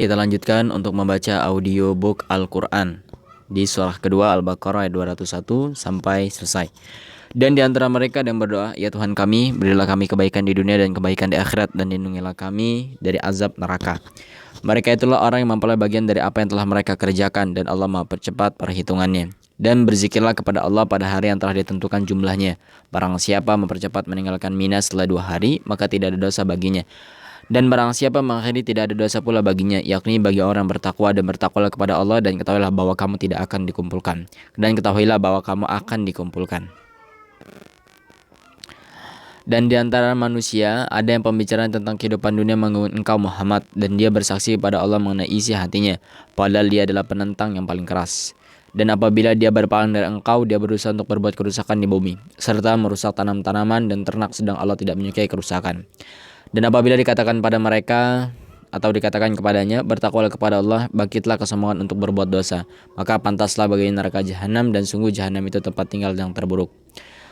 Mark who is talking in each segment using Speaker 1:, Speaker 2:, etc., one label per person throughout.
Speaker 1: Kita lanjutkan untuk membaca audiobook Al-Quran di surah kedua Al-Baqarah ayat 201 sampai selesai. Dan di antara mereka yang berdoa, ya Tuhan kami, berilah kami kebaikan di dunia dan kebaikan di akhirat, dan lindungilah kami dari azab neraka. Mereka itulah orang yang memperoleh bagian dari apa yang telah mereka kerjakan, dan Allah Maha percepat perhitungannya. Dan berzikirlah kepada Allah pada hari yang telah ditentukan jumlahnya. Barang siapa mempercepat meninggalkan Mina setelah 2 hari, maka tidak ada dosa baginya. Dan barang siapa mengakhiri, tidak ada dosa pula baginya, yakni bagi orang bertakwa. Dan bertakwalah kepada Allah, dan ketahuilah bahwa kamu tidak akan dikumpulkan. Dan ketahuilah bahwa kamu akan dikumpulkan. Dan di antara manusia ada yang pembicaraan tentang kehidupan dunia mengganggu engkau Muhammad, dan dia bersaksi pada Allah mengenai isi hatinya, padahal dia adalah penentang yang paling keras. Dan apabila dia berpaling dari engkau, dia berusaha untuk berbuat kerusakan di bumi, serta merusak tanam-tanaman dan ternak, sedang Allah tidak menyukai kerusakan. Dan apabila dikatakan pada mereka atau dikatakan kepadanya, bertakwalah kepada Allah, bangkitlah kesombongan untuk berbuat dosa, maka pantaslah bagi neraka jahanam, dan sungguh jahanam itu tempat tinggal yang terburuk.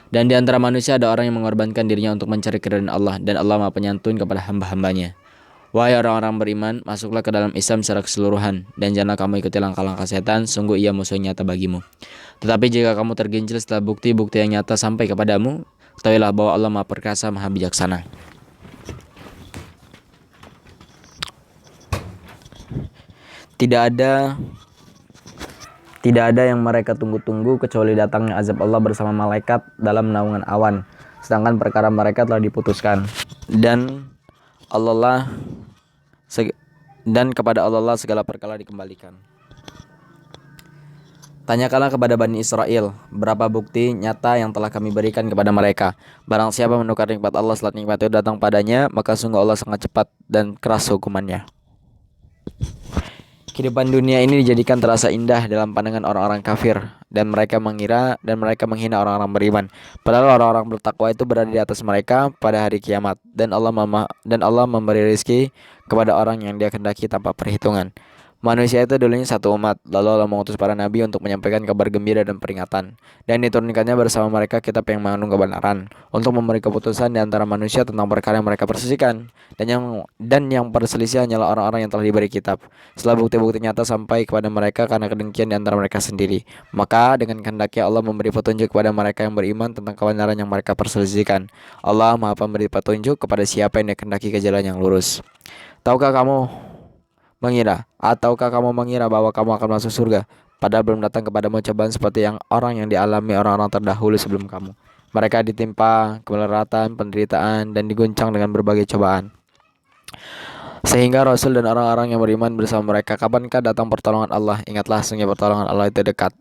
Speaker 1: Dan di antara manusia ada orang yang mengorbankan dirinya untuk mencari keridhaan Allah, dan Allah Maha Penyantun kepada hamba-hambanya. Wahai orang-orang beriman, masuklah ke dalam Islam secara keseluruhan, dan janganlah kamu ikuti langkah-langkah setan, sungguh ia musuh nyata bagimu. Tetapi jika kamu tergincil setelah bukti-bukti yang nyata sampai kepadamu, ketahuilah bahwa Allah Maha Perkasa, Maha Bijaksana. Tidak ada yang mereka tunggu-tunggu kecuali datangnya azab Allah bersama malaikat dalam naungan awan, sedangkan perkara mereka telah diputuskan. Dan kepada Allah segala perkara dikembalikan. Tanyakanlah kepada Bani Israel, berapa bukti nyata yang telah kami berikan kepada mereka. Barang siapa menukar nikmat Allah setelah nikmat itu datang padanya, maka sungguh Allah sangat cepat dan keras hukumannya. Kehidupan dunia ini dijadikan terasa indah dalam pandangan orang-orang kafir, dan mereka menghina orang-orang beriman. Padahal orang-orang bertakwa itu berada di atas mereka pada hari kiamat, dan Allah memberi rezeki kepada orang yang Dia kehendaki tanpa perhitungan. Manusia itu dulunya satu umat, lalu Allah mengutus para nabi untuk menyampaikan kabar gembira dan peringatan, dan diturunkannya bersama mereka kitab yang mengandung kebenaran, untuk memberi keputusan di antara manusia tentang perkara yang mereka perselisihkan. Dan yang perselisihan hanyalah orang-orang yang telah diberi kitab, setelah bukti-bukti nyata sampai kepada mereka karena kedengkian di antara mereka sendiri. Maka dengan kehendaknya Allah memberi petunjuk kepada mereka yang beriman tentang kebenaran yang mereka perselisihkan. Allah Maha Pemberi petunjuk kepada siapa yang dikehendaki ke jalan yang lurus. Ataukah kamu mengira bahwa kamu akan masuk surga, padahal belum datang kepadamu cobaan seperti yang dialami orang-orang terdahulu sebelum kamu. Mereka ditimpa kemelaratan, penderitaan, dan diguncang dengan berbagai cobaan, sehingga Rasul dan orang-orang yang beriman bersama mereka, kapankah datang pertolongan Allah? Ingatlah, sesungguhnya pertolongan Allah itu dekat.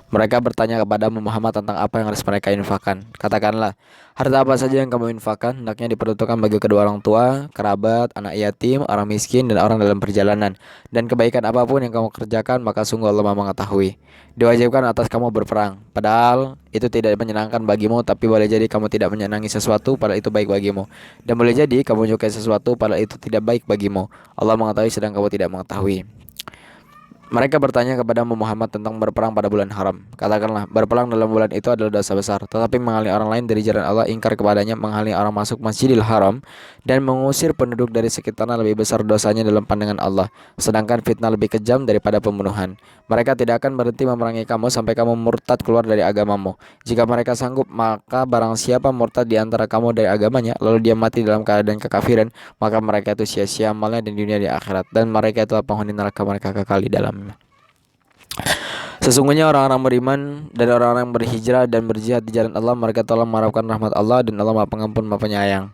Speaker 1: Mereka bertanya kepada Muhammad tentang apa yang harus mereka infakkan. Katakanlah, harta apa saja yang kamu infakkan hendaknya diperuntukkan bagi kedua orang tua, kerabat, anak yatim, orang miskin, dan orang dalam perjalanan. Dan kebaikan apapun yang kamu kerjakan, maka sungguh Allah Maha mengetahui. Diwajibkan atas kamu berperang, padahal itu tidak menyenangkan bagimu, tapi boleh jadi kamu tidak menyenangi sesuatu padahal itu baik bagimu, dan boleh jadi kamu menyukai sesuatu padahal itu tidak baik bagimu. Allah mengetahui sedang kamu tidak mengetahui. Mereka bertanya kepada Muhammad tentang berperang pada bulan haram. Katakanlah, berperang dalam bulan itu adalah dosa besar, tetapi menghalangi orang lain dari jalan Allah, ingkar kepadanya, menghalangi orang masuk Masjidil Haram, dan mengusir penduduk dari sekitarnya lebih besar dosanya dalam pandangan Allah, sedangkan fitnah lebih kejam daripada pembunuhan. Mereka tidak akan berhenti memerangi kamu sampai kamu murtad keluar dari agamamu. Jika mereka sanggup, maka barang siapa murtad di antara kamu dari agamanya, lalu dia mati dalam keadaan kekafiran, maka mereka itu sia-sia amalnya di dunia di akhirat, dan mereka itulah penghuni neraka, mereka kekal di dalamnya. Sesungguhnya orang-orang beriman dan orang-orang berhijrah dan berjihad di jalan Allah, mereka telah mengharapkan rahmat Allah, dan Allah Maha Pengampun, Maha Penyayang.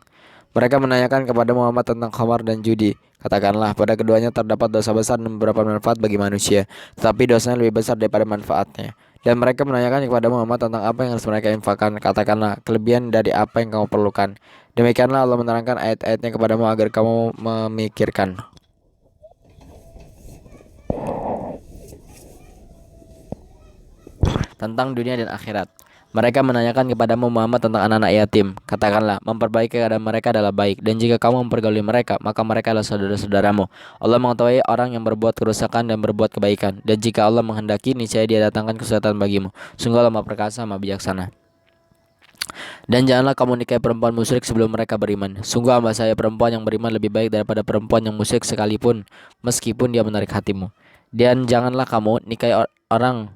Speaker 1: Mereka menanyakan kepada Muhammad tentang khamar dan judi. Katakanlah, pada keduanya terdapat dosa besar dan beberapa manfaat bagi manusia, tetapi dosanya lebih besar daripada manfaatnya. Dan mereka menanyakan kepada Muhammad tentang apa yang harus mereka infakkan. Katakanlah, kelebihan dari apa yang kamu perlukan. Demikianlah Allah menerangkan ayat-ayatnya kepadamu agar kamu memikirkan tentang dunia dan akhirat. Mereka menanyakan kepadamu Muhammad tentang anak-anak yatim. Katakanlah, memperbaiki keadaan mereka adalah baik, dan jika kamu mempergauli mereka, maka mereka adalah saudara-saudaramu. Allah mengetahui orang yang berbuat kerusakan dan berbuat kebaikan, dan jika Allah menghendaki, niscaya Dia datangkan kesulitan bagimu. Sungguh Allah Maha Perkasa, Maha Bijaksana. Dan janganlah kamu nikahi perempuan musyrik sebelum mereka beriman. Sungguh hamba saya perempuan yang beriman lebih baik daripada perempuan yang musyrik sekalipun, meskipun dia menarik hatimu. Dan janganlah kamu nikahi orang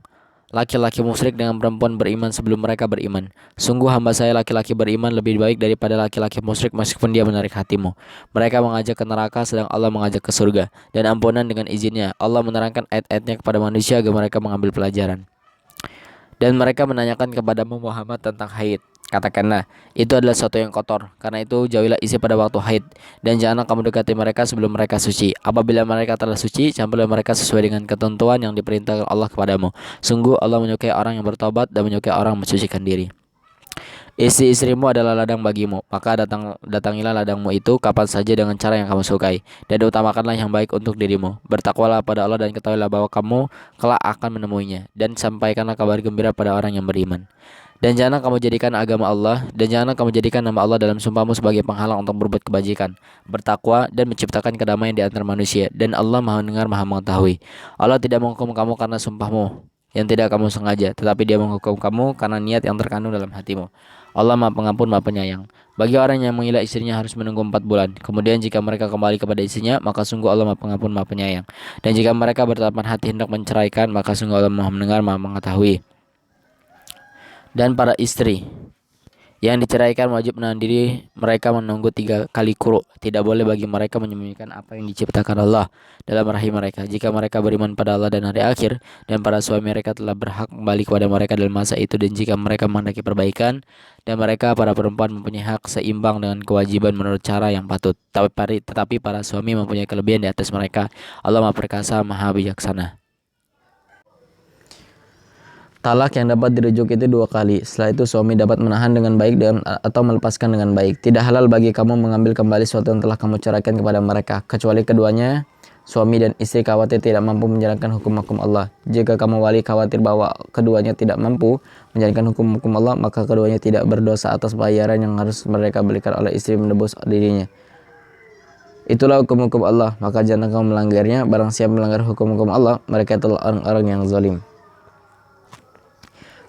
Speaker 1: laki-laki musyrik dengan perempuan beriman sebelum mereka beriman. Sungguh hamba saya laki-laki beriman lebih baik daripada laki-laki musyrik meskipun dia menarik hatimu. Mereka mengajak ke neraka sedang Allah mengajak ke surga. Dan ampunan dengan izinnya. Allah menerangkan ayat-ayatnya kepada manusia agar mereka mengambil pelajaran. Dan mereka menanyakan kepadamu Muhammad tentang haid. Katakanlah, itu adalah sesuatu yang kotor. Karena itu jauhilah isi pada waktu haid. Dan janganlah kamu dekati mereka sebelum mereka suci. Apabila mereka telah suci, campurlah mereka sesuai dengan ketentuan yang diperintahkan Allah kepadamu. Sungguh Allah menyukai orang yang bertobat dan menyukai orang yang mensucikan diri. Istri-istrimu adalah ladang bagimu, maka datangilah ladangmu itu kapan saja dengan cara yang kamu sukai, dan utamakanlah yang baik untuk dirimu. Bertakwalah pada Allah dan ketahuilah bahwa kamu kelak akan menemuinya, dan sampaikanlah kabar gembira pada orang yang beriman. Dan janganlah kamu jadikan agama Allah, dan janganlah kamu jadikan nama Allah dalam sumpahmu sebagai penghalang untuk berbuat kebajikan. Bertakwa dan menciptakan kedamaian di antara manusia, dan Allah Maha mendengar, Maha mengetahui. Allah tidak menghukum kamu karena sumpahmu yang tidak kamu sengaja, tetapi Dia menghukum kamu karena niat yang terkandung dalam hatimu. Allah Maha Pengampun, Maha Penyayang. Bagi orang yang menggila istrinya harus menunggu 4 bulan. Kemudian jika mereka kembali kepada istrinya, maka sungguh Allah Maha Pengampun, Maha Penyayang. Dan jika mereka bertapan hati hendak menceraikan, maka sungguh Allah Maha mendengar, Maha mengetahui. Dan para istri yang diceraikan wajib menahan diri mereka menunggu 3 kali quru. Tidak boleh bagi mereka menyembunyikan apa yang diciptakan Allah dalam rahim mereka. Jika mereka beriman pada Allah dan hari akhir, dan para suami mereka telah berhak kembali kepada mereka dalam masa itu. Dan jika mereka menghendaki perbaikan, dan mereka para perempuan mempunyai hak seimbang dengan kewajiban menurut cara yang patut. Tetapi para suami mempunyai kelebihan di atas mereka. Allah Maha Perkasa, Maha Bijaksana. Talak yang dapat dirujuk itu 2 kali. Setelah itu suami dapat menahan dengan baik atau melepaskan dengan baik. Tidak halal bagi kamu mengambil kembali sesuatu yang telah kamu ceraikan kepada mereka, kecuali keduanya, suami dan istri, khawatir tidak mampu menjalankan hukum-hukum Allah. Jika kamu wali khawatir bahwa keduanya tidak mampu menjalankan hukum-hukum Allah, maka keduanya tidak berdosa atas bayaran yang harus mereka berikan oleh istri menebus dirinya. Itulah hukum-hukum Allah, maka jangan kamu melanggarnya. Barang siapa melanggar hukum-hukum Allah, mereka adalah orang-orang yang zalim.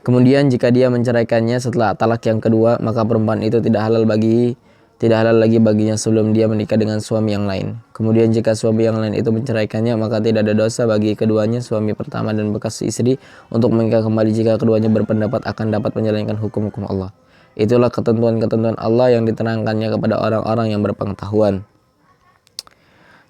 Speaker 1: Kemudian jika dia menceraikannya setelah talak yang kedua, maka perempuan itu tidak halal lagi baginya sebelum dia menikah dengan suami yang lain. Kemudian jika suami yang lain itu menceraikannya, maka tidak ada dosa bagi keduanya, suami pertama dan bekas istri, untuk menikah kembali jika keduanya berpendapat akan dapat menjalankan hukum-hukum Allah. Itulah ketentuan-ketentuan Allah yang diterangkannya kepada orang-orang yang berpengetahuan.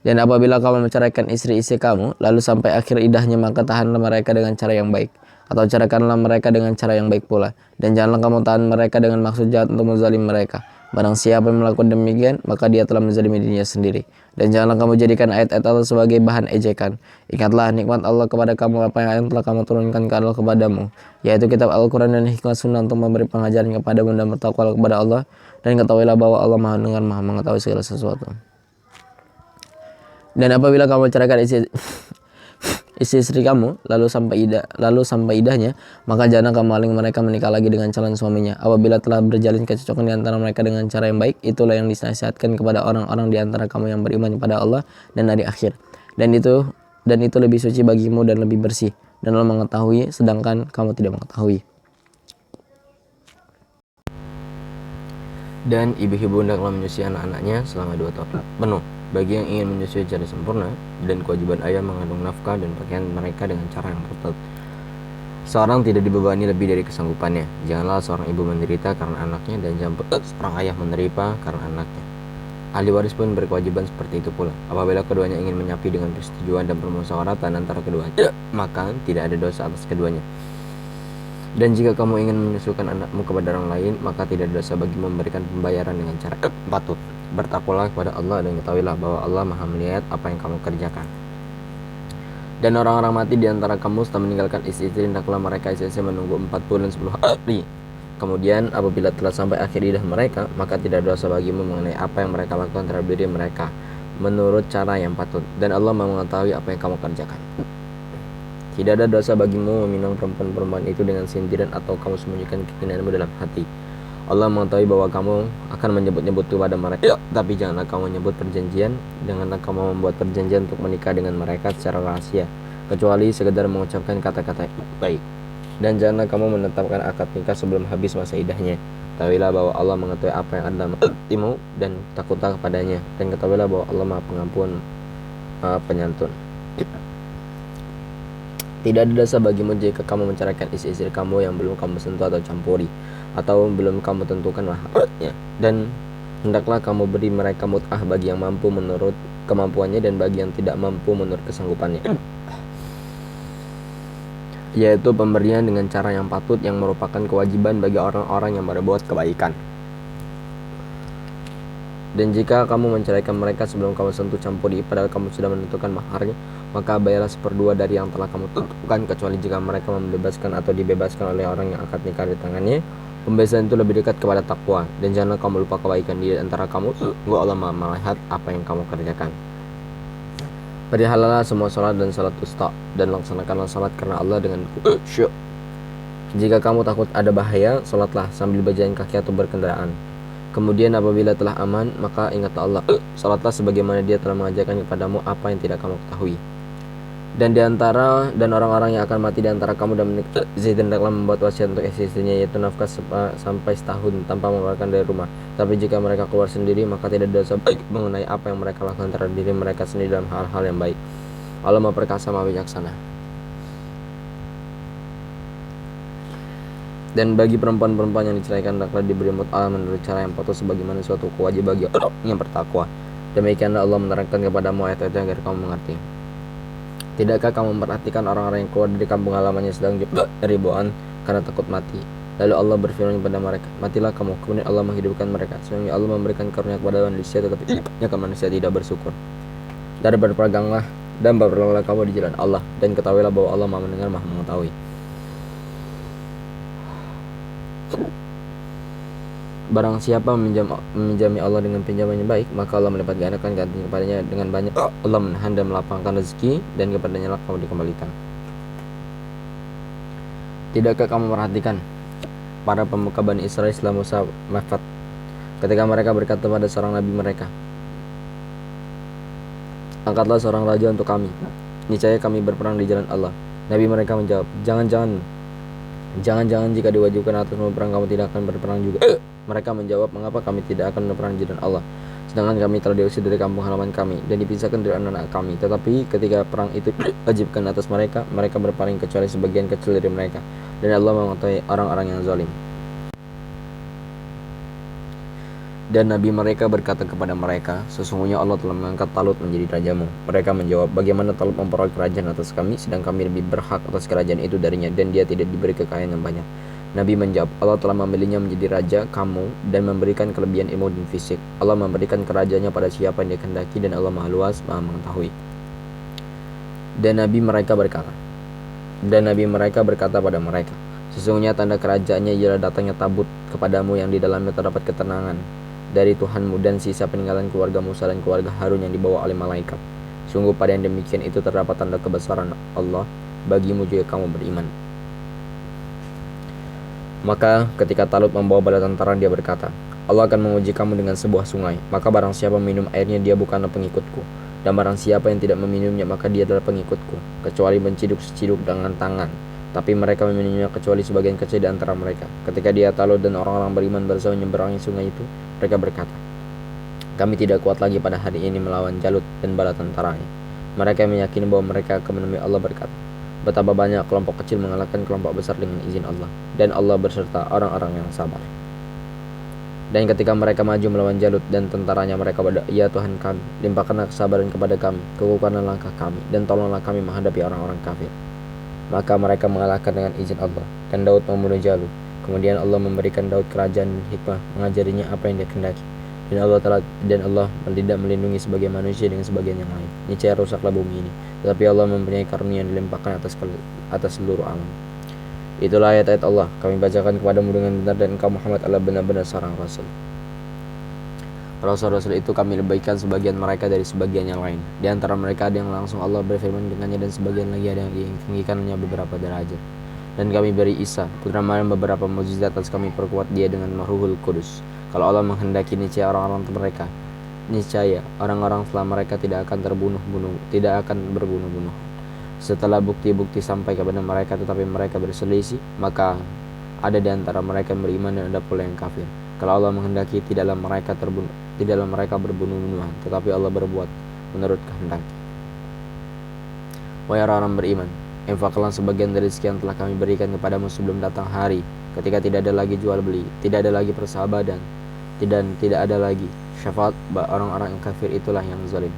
Speaker 1: Dan apabila kamu menceraikan istri-istri kamu, lalu sampai akhir idahnya, maka tahanlah mereka dengan cara yang baik, atau ceraikanlah mereka dengan cara yang baik pula. Dan janganlah kamu tahan mereka dengan maksud jahat untuk menzalim mereka. Barang siapa yang melakukan demikian, maka dia telah menzalimi dirinya sendiri. Dan janganlah kamu jadikan ayat-ayat Allah sebagai bahan ejekan. Ingatlah nikmat Allah kepada kamu, apa yang telah kamu turunkan ke Allah kepadamu, yaitu kitab Al-Quran dan hikmah sunnah, untuk memberi pengajaran kepadamu, dan bertakwalah kepada Allah. Dan ketahuilah bahwa Allah Maha mendengar, Maha mengetahui segala sesuatu. Dan apabila kamu ceraikan istri kamu lalu sampai idahnya, maka jangan kamu maling mereka menikah lagi dengan calon suaminya. Apabila telah berjalin kecocokan di antara mereka dengan cara yang baik, itulah yang dinasihatkan kepada orang-orang di antara kamu yang beriman kepada Allah dan hari akhir. Dan itu lebih suci bagimu dan lebih bersih. Dan Allah mengetahui sedangkan kamu tidak mengetahui. Dan ibu-ibu hendaklah menyusui anak-anaknya selama 2 tahun penuh. Bagi yang ingin menyusui secara sempurna, dan kewajiban ayah mengandung nafkah dan pakaian mereka dengan cara yang ketat. Seorang tidak dibebani lebih dari kesanggupannya. Janganlah seorang ibu menderita karena anaknya, dan jangan seorang ayah menderita karena anaknya. Ahli waris pun berkewajiban seperti itu pula. Apabila keduanya ingin menyapi dengan persetujuan dan permusyawaratan antara keduanya, maka tidak ada dosa atas keduanya. Dan jika kamu ingin menyusukan anakmu kepada orang lain, maka tidak ada dosa bagi memberikan pembayaran dengan cara patut. Bertakwalah kepada Allah dan ketahuilah bahwa Allah Maha melihat apa yang kamu kerjakan. Dan orang-orang mati di antara kamu setelah meninggalkan istri-istri, hendaklah mereka istri-istri menunggu 4 bulan 10 hari. Kemudian apabila telah sampai akhir idah mereka, maka tidak ada dosa bagimu mengenai apa yang mereka lakukan terhadap diri mereka menurut cara yang patut. Dan Allah Maha mengetahui apa yang kamu kerjakan. Tidak ada dosa bagimu meminang perempuan-perempuan itu dengan sindiran atau kamu sembunyikan keinginanmu dalam hati. Allah mengetahui bahwa kamu akan menyebut-nyebut kepada mereka, tapi janganlah kamu menyebut perjanjian. Janganlah kamu membuat perjanjian untuk menikah dengan mereka secara rahasia, kecuali sekedar mengucapkan kata-kata baik. Dan janganlah kamu menetapkan akad nikah sebelum habis masa idahnya. Ketahuilah bahwa Allah mengetahui apa yang ada dalam hatimu, dan takutlah kepadanya, dan ketahuilah bahwa Allah Maha Pengampun, Maha Penyantun. Tidak ada dosa bagimu jika kamu menceraikan istri-istri kamu yang belum kamu sentuh atau campuri, atau belum kamu tentukan maharnya. Dan hendaklah kamu beri mereka mut'ah bagi yang mampu menurut kemampuannya, dan bagi yang tidak mampu menurut kesanggupannya, yaitu pemberian dengan cara yang patut, yang merupakan kewajiban bagi orang-orang yang berbuat kebaikan. Dan jika kamu menceraikan mereka sebelum kamu sentuh campuri, padahal kamu sudah menentukan maharnya, maka bayarlah 1/2 dari yang telah kamu tentukan, kecuali jika mereka membebaskan atau dibebaskan oleh orang yang akad nikah di tangannya. Pembebasan itu lebih dekat kepada takwa, dan janganlah kamu lupa kebaikan di antara kamu. Sungguh Allah Maha melihat apa yang kamu kerjakan. Perihalalah semua salat dan salat wusta, dan laksanakanlah salat karena Allah dengan khusyuk. Jika kamu takut ada bahaya, salatlah sambil berjalan kaki atau berkendaraan. Kemudian apabila telah aman, maka ingatlah Allah. Salatlah sebagaimana Dia telah mengajarkan kepadamu apa yang tidak kamu ketahui. Dan orang-orang yang akan mati di antara kamu dan menikah, hendaklah membuat wasiat untuk istrinya, yaitu nafkah sampai setahun tanpa mengeluarkan dari rumah. Tapi jika mereka keluar sendiri, maka tidak ada dosa baik mengenai apa yang mereka lakukan terhadap diri mereka sendiri dalam hal-hal yang baik. Allah Maha Perkasa, Maha Bijaksana. Dan bagi perempuan-perempuan yang diceraikan, hendaklah diberi mut'ah menurut cara yang patut, sebagaimana suatu kewajiban bagi orang yang bertakwa. Demikianlah Allah menerangkan kepadamu ayat-ayatnya agar kamu mengerti. Tidakkah kamu memperhatikan orang-orang yang keluar dari kampung halamannya sedang ribuan karena takut mati? Lalu Allah berfirman kepada mereka, matilah kamu, kemudian Allah menghidupkan mereka. Sesungguhnya Allah memberikan karunia kepada manusia, tetapi manusia tidak bersyukur. Dan berperanglah kamu di jalan Allah, dan ketahuilah bahwa Allah Maha mendengar, Maha mengetahui. Barang siapa meminjami Allah dengan pinjaman yang baik, maka Allah melipat gandakan ganti kepadanya dengan banyak. Allah menahan dan melapangkan rezeki, dan kepadanya lah kamu dikembalikan. Tidakkah kamu perhatikan para pemuka Bani Israel setelah Musa wafat, ketika mereka berkata pada seorang nabi mereka, angkatlah seorang raja untuk kami, niscaya kami berperang di jalan Allah. Nabi mereka menjawab, Jangan-jangan jika diwajibkan atasmu berperang, kamu tidak akan berperang juga. Mereka menjawab, mengapa kami tidak akan berperang di jalan Allah, sedangkan kami telah diusir dari kampung halaman kami dan dipisahkan dari anak-anak kami. Tetapi ketika perang itu diwajibkan atas mereka, mereka berpaling kecuali sebagian kecil dari mereka, dan Allah mengetahui orang-orang yang zalim. Dan Nabi mereka berkata kepada mereka, sesungguhnya Allah telah mengangkat Talut menjadi rajamu. Mereka menjawab, bagaimana Talut memperoleh kerajaan atas kami, sedang kami lebih berhak atas kerajaan itu darinya, dan dia tidak diberi kekayaan yang banyak. Nabi menjawab, Allah telah memilihnya menjadi raja kamu dan memberikan kelebihan ilmu dan fisik. Allah memberikan kerajaannya pada siapa yang dikehendaki, dan Allah Maha Luas, Maha mengetahui. Dan Nabi mereka berkata pada mereka, sesungguhnya tanda kerajaannya ialah datangnya tabut kepadamu yang di dalamnya terdapat ketenangan dari Tuhanmu, dan sisa peninggalan keluarga Musa dan keluarga Harun yang dibawa oleh malaikat. Sungguh pada yang demikian itu terdapat tanda kebesaran Allah bagimu jika kamu beriman. Maka ketika Talut membawa bala tentara, dia berkata, Allah akan menguji kamu dengan sebuah sungai, maka barang siapa minum airnya, dia bukanlah pengikutku, dan barang siapa yang tidak meminumnya, maka dia adalah pengikutku, kecuali menciduk-ciduk dengan tangan. Tapi mereka meminumnya kecuali sebagian kecil di antara mereka. Ketika dia, Talut, dan orang-orang beriman berusaha menyeberangi sungai itu, mereka berkata, kami tidak kuat lagi pada hari ini melawan Jalut dan bala tentaranya. Mereka meyakini bahwa mereka akan menemui Allah, berkata, betapa banyak kelompok kecil mengalahkan kelompok besar dengan izin Allah, dan Allah berserta orang-orang yang sabar. Dan ketika mereka maju melawan Jalut dan tentaranya, mereka berdoa, ya Tuhan kami, limpahkanlah kesabaran kepada kami, kukuhkanlah langkah kami, dan tolonglah kami menghadapi orang-orang kafir. Maka mereka mengalahkan dengan izin Allah, dan Daud membunuh Jalut. Kemudian Allah memberikan Daud kerajaan dan hikmah, mengajarinya apa yang dia kehendaki. Dan Allah tidak melindungi sebagian manusia dengan sebagian yang lain. Niscaya rusaklah bumi ini, tetapi Allah mempunyai karunia yang dilimpahkan atas seluruh alam. Itulah ayat-ayat Allah kami bacakan kepadamu dengan benar, dan engkau Muhammad adalah benar-benar seorang Rasul. Rasul-Rasul itu kami lebihkan sebagian mereka dari sebagian yang lain. Di antara mereka ada yang langsung Allah berfirman dengannya, dan sebagian lagi ada yang ditinggikannya beberapa derajat. Dan kami beri Isa putra Maryam beberapa mukjizat, atas kami perkuat dia dengan Ruhul Kudus. Kalau Allah menghendaki, niscaya orang-orang setelah mereka tidak akan berbunuh-bunuh. Setelah bukti-bukti sampai kepada mereka, tetapi mereka berselisih, maka Ada di antara mereka yang beriman dan ada pula yang kafir. Kalau Allah menghendaki, tidaklah mereka berbunuh-bunuhan, tetapi Allah berbuat menurut kehendak. Wahai orang beriman, infaklah sebagian dari sekian telah kami berikan kepadamu sebelum datang hari ketika tidak ada lagi jual beli, tidak ada lagi persahabatan, dan tidak ada lagi syafaat. Orang-orang yang kafir itulah yang zalim.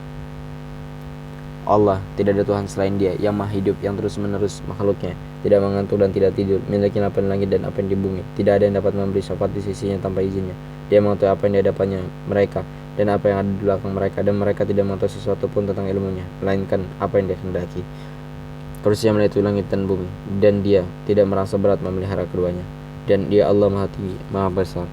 Speaker 1: Allah, tidak ada Tuhan selain Dia, yang maha hidup, yang terus-menerus makhluknya, tidak mengantuk dan tidak tidur, memiliki apa yang langit dan apa yang di bumi. Tidak ada yang dapat memberi syafaat di sisinya tanpa izinnya. Dia mengetahui apa yang di hadapannya mereka dan apa yang ada di belakang mereka, dan mereka tidak mengetahui sesuatu pun tentang ilmunya, melainkan apa yang Dia kehendaki. Kursinya meliputi langit dan bumi, dan Dia tidak merasa berat memelihara keduanya. Dan Dia Allah maha tinggi, maha besar.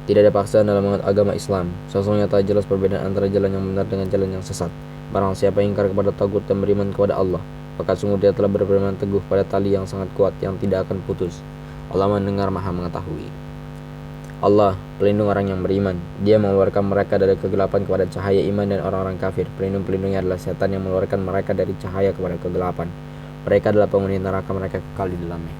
Speaker 1: Tidak ada paksaan dalam menganut agama Islam. Sesungguhnya tak jelas perbedaan antara jalan yang benar dengan jalan yang sesat. Barang siapa yang ingkar kepada tagut dan beriman kepada Allah, maka sungguh dia telah berpegang teguh pada tali yang sangat kuat yang tidak akan putus. Allah mendengar, maha mengetahui. Allah, pelindung orang yang beriman. Dia mengeluarkan mereka dari kegelapan kepada cahaya iman, dan orang-orang kafir, pelindung-pelindungnya adalah setan yang mengeluarkan mereka dari cahaya kepada kegelapan. Mereka adalah penghuni neraka, mereka kekal di dalamnya.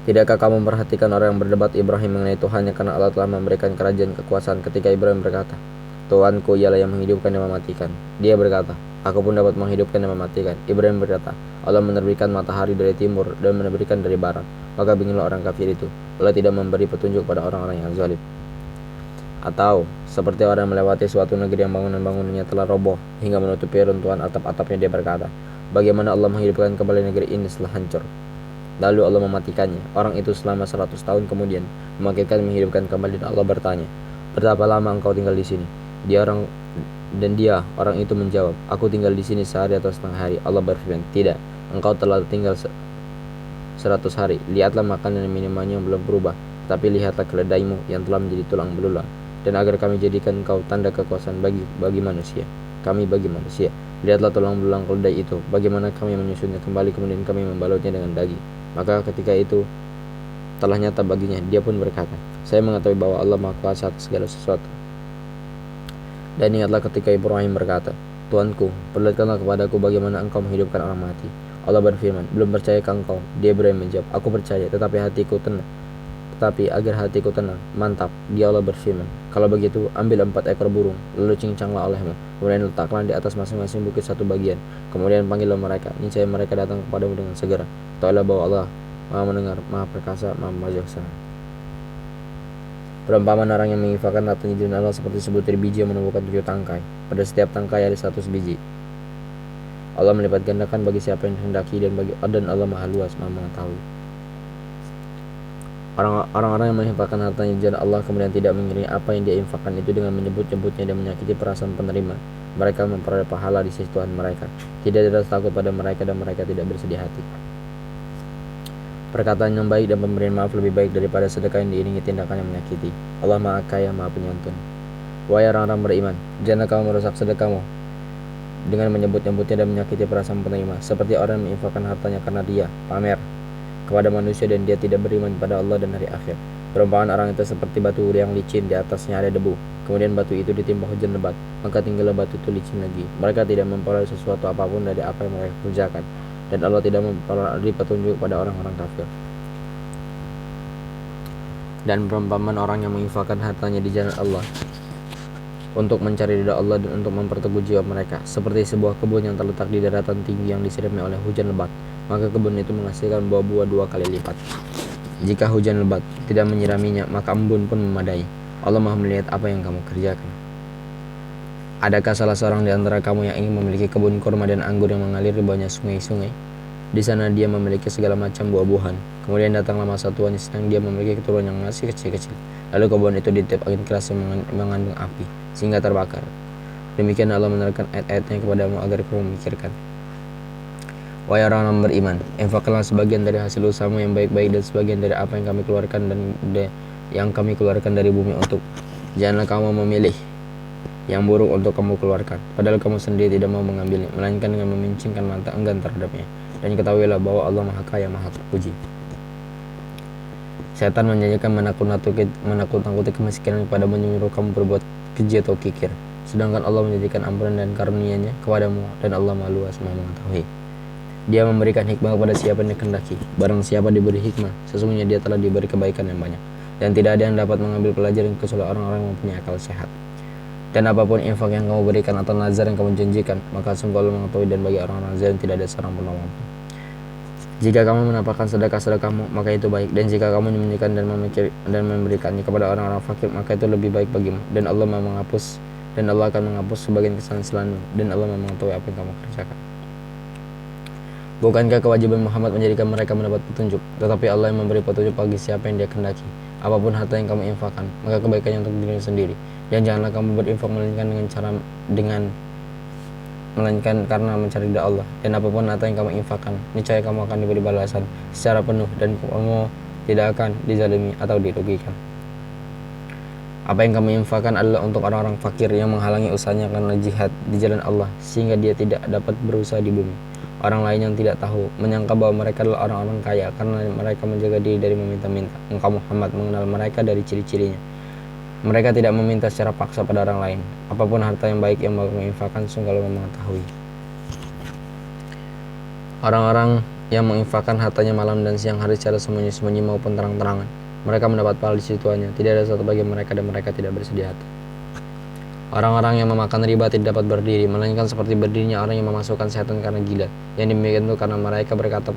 Speaker 1: Tidakkah kamu memperhatikan orang yang berdebat Ibrahim mengenai Tuhannya karena Allah telah memberikan kerajaan kekuasaan, ketika Ibrahim berkata, Tuhanku ialah yang menghidupkan dan mematikan. Dia berkata, aku pun dapat menghidupkan dan mematikan. Ibrahim berkata, Allah menerbitkan matahari dari timur dan menerbitkan dari barat. Maka beginilah orang kafir itu, Allah tidak memberi petunjuk pada orang-orang yang zalim. Atau seperti orang melewati suatu negeri yang bangunan-bangunannya telah roboh hingga menutupi runtuhan atap-atapnya, dia berkata, bagaimana Allah menghidupkan kembali negeri ini setelah hancur? Lalu Allah mematikannya. Orang itu selama 100 tahun kemudian membangkitkan dan menghidupkan kembali, dan Allah bertanya, berapa lama engkau tinggal di sini? Dia orang itu menjawab, aku tinggal di sini sehari atau setengah hari. Allah berfirman, tidak, engkau telah tinggal 100 hari. Lihatlah makanan dan minumannya yang belum berubah, tapi lihatlah keledaimu yang telah menjadi tulang belulang. Dan agar kami jadikan engkau tanda kekuasaan bagi manusia, kami bagi manusia. Lihatlah tulang belulang keledai itu, bagaimana kami menyusunnya kembali, kemudian kami membalutnya dengan daging. Maka ketika itu telah nyata baginya, dia pun berkata, saya mengetahui bahwa Allah maha kuasa atas segala sesuatu. Dan ingatlah ketika Ibrahim berkata, Tuanku, perlihatkanlah kepadaku bagaimana engkau menghidupkan orang mati. Allah berfirman, belum percayakah engkau? Dia Ibrahim menjawab, aku percaya, tetapi agar hatiku tenang. Mantap. Dia Allah berfirman, kalau begitu ambil 4 ekor burung, lalu cincanglah olehmu, kemudian letaklah di atas masing-masing bukit satu bagian, kemudian panggillah mereka, niscaya mereka datang kepadamu dengan segera. Tahuilah bahwa Allah maha mendengar, maha perkasa, maha bijaksana. Perumpamaan orang yang menginfakkan hartanya di jalan Allah seperti sebutir biji yang menumbuhkan 7 tangkai. Pada setiap tangkai ada 100 biji. Allah melipat gandakan bagi siapa yang hendak,i dan Allah maha luas, maha mengetahui. Orang-orang yang menginfakkan hartanya di jalan Allah kemudian tidak mengiringi apa yang dia infakkan itu dengan menyebut-nyebutnya dan menyakiti perasaan penerima, mereka memperoleh pahala di sisi Tuhan mereka. Tidak ada rasa takut pada mereka dan mereka tidak bersedih hati. Perkataan yang baik dan pemberian maaf lebih baik daripada sedekah yang diiringi tindakan yang menyakiti. Allah maha kaya, maha penyantun. Wahai orang-orang beriman, janganlah kamu merusak sedekahmu dengan menyebut-nyebutnya dan menyakiti perasaan penerima, seperti orang yang menginfakkan hartanya karena dia pamer kepada manusia dan dia tidak beriman pada Allah dan hari akhir. Perumpamaan orang itu seperti batu yang licin, di atasnya ada debu. Kemudian batu itu ditimpa hujan lebat, maka tinggallah batu itu licin lagi. Mereka tidak memperoleh sesuatu apapun dari apa yang mereka kerjakan, dan Allah tidak memberi petunjuk pada orang-orang kafir. Dan perumpamaan orang yang menginfakkan hartanya di jalan Allah untuk mencari ridha Allah dan untuk memperteguh jiwa mereka, seperti sebuah kebun yang terletak di daratan tinggi yang disirami oleh hujan lebat, maka kebun itu menghasilkan buah-buah 2 kali lipat. Jika hujan lebat tidak menyiraminya, maka embun pun memadai. Allah maha melihat apa yang kamu kerjakan. Adakah salah seorang di antara kamu yang ingin memiliki kebun kurma dan anggur yang mengalir di bawahnya sungai-sungai? Di sana dia memiliki segala macam buah-buahan. Kemudian datanglah masa tuanya sedang dia memiliki keturunan yang masih kecil-kecil. Lalu kebun itu ditiup angin keras yang mengandung api sehingga terbakar. Demikian Allah menerangkan ayat-ayatnya kepadamu agar kamu memikirkan. Wahai orang-orang beriman, infaklah sebagian dari hasil usahamu yang baik-baik dan sebagian dari apa yang kami keluarkan dari bumi untuk. Janganlah kamu memilih yang buruk untuk kamu keluarkan, padahal kamu sendiri tidak mau mengambilnya, melainkan dengan memincingkan mata enggan terhadapnya. Dan ketahuilah bahwa Allah maha kaya, maha terpuji. Setan menjanjikan menakut-nakuti kemiskinan kepadamu, menyuruh kamu berbuat keji atau kikir, sedangkan Allah menjadikan ampunan dan karunia-Nya kepadamu, dan Allah maha luas, maha mengetahui. Dia memberikan hikmah kepada siapa yang dikehendaki. Barang siapa diberi hikmah, sesungguhnya dia telah diberi kebaikan yang banyak. Dan tidak ada yang dapat mengambil pelajaran kecuali orang-orang yang mempunyai akal sehat. Dan apapun infak yang kamu berikan atau nazar yang kamu janjikan, maka sungguh Allah mengetahui, dan bagi orang-orang zalim tidak ada seorang pun mampu. Jika kamu menampakkan sedekah-sedekahmu, maka itu baik. Dan jika kamu menyembunyikan dan memberikannya kepada orang-orang fakir, maka itu lebih baik bagimu. Dan Allah akan menghapus sebagian kesalahan-kesalahanmu. Dan Allah mengetahui apa yang kamu kerjakan. Bukankah kewajiban Muhammad menjadikan mereka mendapat petunjuk? Tetapi Allah yang memberi petunjuk bagi siapa yang dia kehendaki. Apapun harta yang kamu infakkan, maka kebaikannya untuk diri sendiri. Dan janganlah kamu berinfak melainkan karena mencari ridha Allah. Dan apapun harta yang kamu infakkan, niscaya kamu akan diberi balasan secara penuh, dan kamu tidak akan dizalimi atau dirugikan. Apa yang kamu infakkan adalah untuk orang-orang fakir yang menghalangi usahanya karena jihad di jalan Allah, sehingga dia tidak dapat berusaha di bumi. Orang lain yang tidak tahu menyangka bahwa mereka adalah orang-orang kaya karena mereka menjaga diri dari meminta-minta. Engkau Muhammad mengenal mereka dari ciri-cirinya. Mereka tidak meminta secara paksa pada orang lain. Apapun harta yang baik yang kamu infakkan, sungguh Allah mengetahui. Orang-orang yang menginfakkan hartanya malam dan siang hari secara sembunyi-sembunyi maupun terang-terangan, mereka mendapat pahala di sisi Tuhannya. Tidak ada satu bagi mereka dan mereka tidak bersedih hati. Orang-orang yang memakan riba tidak dapat berdiri, melainkan seperti berdirinya orang yang memasukkan setan karena gila. Yang demikian itu karena mereka berkata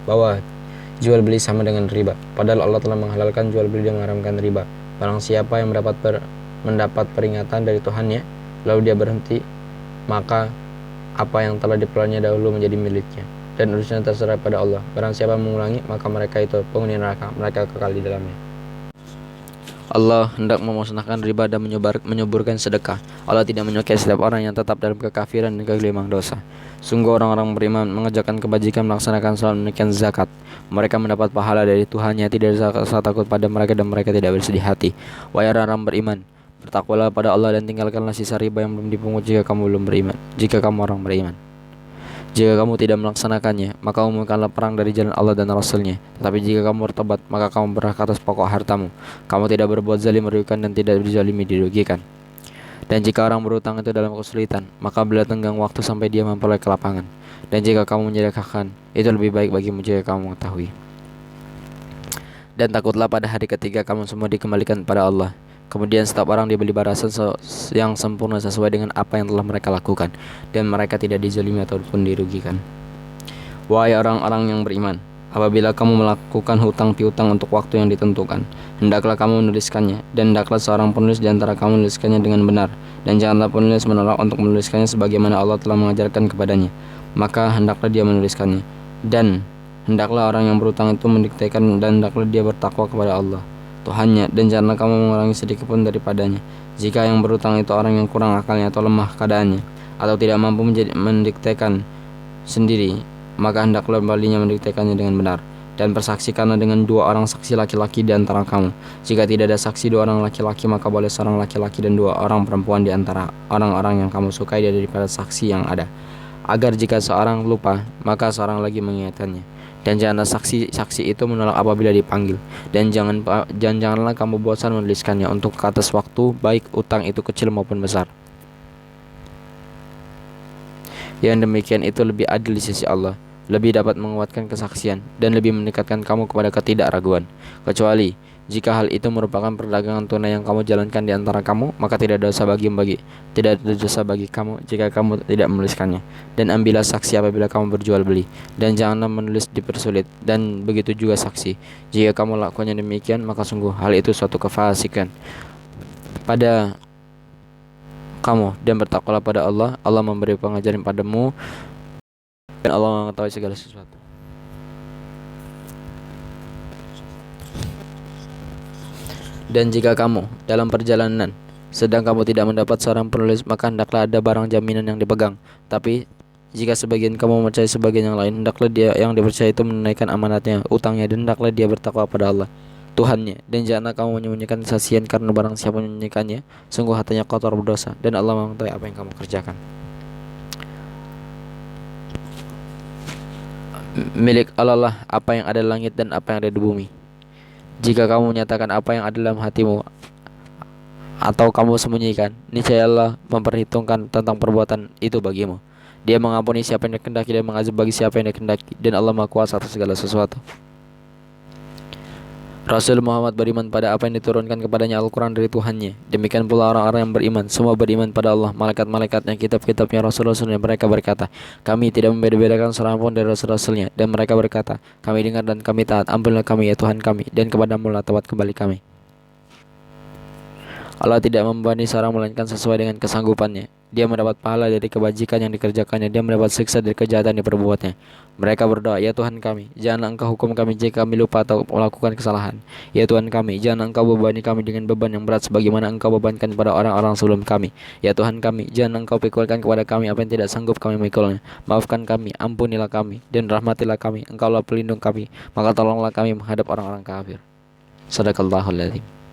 Speaker 1: bahwa jual beli sama dengan riba, padahal Allah telah menghalalkan jual beli dan mengharamkan riba. Barang siapa yang mendapat peringatan dari Tuhannya, lalu dia berhenti, maka apa yang telah diperolehnya dahulu menjadi miliknya, dan urusannya terserah pada Allah. Barang siapa mengulangi, maka mereka itu penghuni neraka, mereka kekal di dalamnya. Allah hendak memusnahkan riba dan menyuburkan sedekah. Allah tidak menyukai setiap orang yang tetap dalam kekafiran dan kegelimangan dosa. Sungguh orang-orang beriman mengerjakan kebajikan, melaksanakan salat, menunaikan zakat, mereka mendapat pahala dari Tuhannya. Tidak ada rasa takut pada mereka dan mereka tidak bersedih hati. Wahai orang beriman, bertakwalah pada Allah dan tinggalkanlah sisa riba yang belum dipungut jika kamu belum beriman. Jika kamu orang beriman, jika kamu tidak melaksanakannya, maka umumkanlah perang dari jalan Allah dan Rasul-Nya. Tetapi jika kamu bertobat, maka kamu berhak atas pokok hartamu. Kamu tidak berbuat zalim merugikan dan tidak dizalimi dirugikan. Dan jika orang berutang itu dalam kesulitan, maka beliau tenggang waktu sampai dia memperoleh kelapangan. Dan jika kamu menyedekahkan, itu lebih baik bagimu jika kamu mengetahui. Dan takutlah pada hari ketiga kamu semua dikembalikan pada Allah. Kemudian setiap orang diberi balasan yang sempurna sesuai dengan apa yang telah mereka lakukan, dan mereka tidak dizalimi ataupun dirugikan. Wahai orang-orang yang beriman, apabila kamu melakukan hutang piutang untuk waktu yang ditentukan, hendaklah kamu menuliskannya, dan hendaklah seorang penulis di antara kamu menuliskannya dengan benar, dan janganlah penulis menolak untuk menuliskannya sebagaimana Allah telah mengajarkan kepadanya, maka hendaklah dia menuliskannya. Dan hendaklah orang yang berhutang itu mendiktekan, dan hendaklah dia bertakwa kepada Allah Tuhannya, dan janganlah kamu mengurangi sedikit pun daripadanya. Jika yang berhutang itu orang yang kurang akalnya atau lemah keadaannya, atau tidak mampu mendiktekan sendiri, maka hendaklah balinya mendiktekannya dengan benar, dan persaksikanlah dengan 2 orang saksi laki-laki di antara kamu. Jika tidak ada saksi 2 orang laki-laki, maka boleh seorang laki-laki dan 2 orang perempuan di antara orang-orang yang kamu sukai daripada saksi yang ada, agar jika seorang lupa, maka seorang lagi mengingatkannya. Dan janganlah saksi itu menolak apabila dipanggil, dan janganlah kamu bosan menuliskannya untuk atas waktu, baik utang itu kecil maupun besar. Yang demikian itu lebih adil di sisi Allah, lebih dapat menguatkan kesaksian, dan lebih mendekatkan kamu kepada ketidakraguan. Kecuali jika hal itu merupakan perdagangan tunai yang kamu jalankan di antara kamu, maka tidak ada dosa bagi kamu jika kamu tidak menuliskannya. Dan ambillah saksi apabila kamu berjual beli, dan janganlah menulis dipersulit, dan begitu juga saksi. Jika kamu lakukannya demikian, maka sungguh hal itu suatu kefasikan pada kamu. Dan bertakwalah pada Allah. Allah memberi pengajaran padamu, dan Allah mengetahui segala sesuatu. Dan jika kamu dalam perjalanan sedang kamu tidak mendapat seorang penulis, maka hendaklah ada barang jaminan yang dipegang. Tapi jika sebagian kamu mempercayai sebagian yang lain, hendaklah dia yang dipercaya itu menunaikan amanatnya, utangnya, dan hendaklah dia bertakwa pada Allah Tuhannya. Dan janganlah kamu menyembunyikan kesaksian, karena barang siapa menyembunyikannya, sungguh hatinya kotor berdosa, dan Allah mengetahui apa yang kamu kerjakan. Milik Allah lah apa yang ada di langit dan apa yang ada di bumi. Jika kamu menyatakan apa yang ada dalam hatimu atau kamu sembunyikan, niscaya Allah memperhitungkan tentang perbuatan itu bagimu. Dia mengampuni siapa yang dikehendaki dan mengazab bagi siapa yang dikehendaki, dan Allah Maha Kuasa atas segala sesuatu. Rasul Muhammad beriman pada apa yang diturunkan kepadanya Al-Quran dari Tuhannya. Demikian pula orang-orang yang beriman, semua beriman pada Allah, malaikat-malaikatnya, kitab-kitabnya, rasul-rasulnya. Mereka berkata, kami tidak membeda-bedakan seorang pun dari rasul-rasulnya. Dan mereka berkata, kami dengar dan kami taat, ampunilah kami ya Tuhan kami, dan kepadamu lah taubat kembali kami. Allah tidak membebani seorang melainkan sesuai dengan kesanggupannya. Dia mendapat pahala dari kebajikan yang dikerjakannya, dia mendapat siksa dari kejahatan yang diperbuatnya. Mereka berdoa, ya Tuhan kami, janganlah Engkau hukum kami jika kami lupa atau melakukan kesalahan. Ya Tuhan kami, jangan Engkau bebani kami dengan beban yang berat sebagaimana Engkau bebankan pada orang-orang sebelum kami. Ya Tuhan kami, jangan Engkau pikulkan kepada kami apa yang tidak sanggup kami memikulnya. Maafkan kami, ampunilah kami, dan rahmatilah kami. Engkaulah pelindung kami, maka tolonglah kami menghadap orang-orang kafir. Sadaqallahul adzim.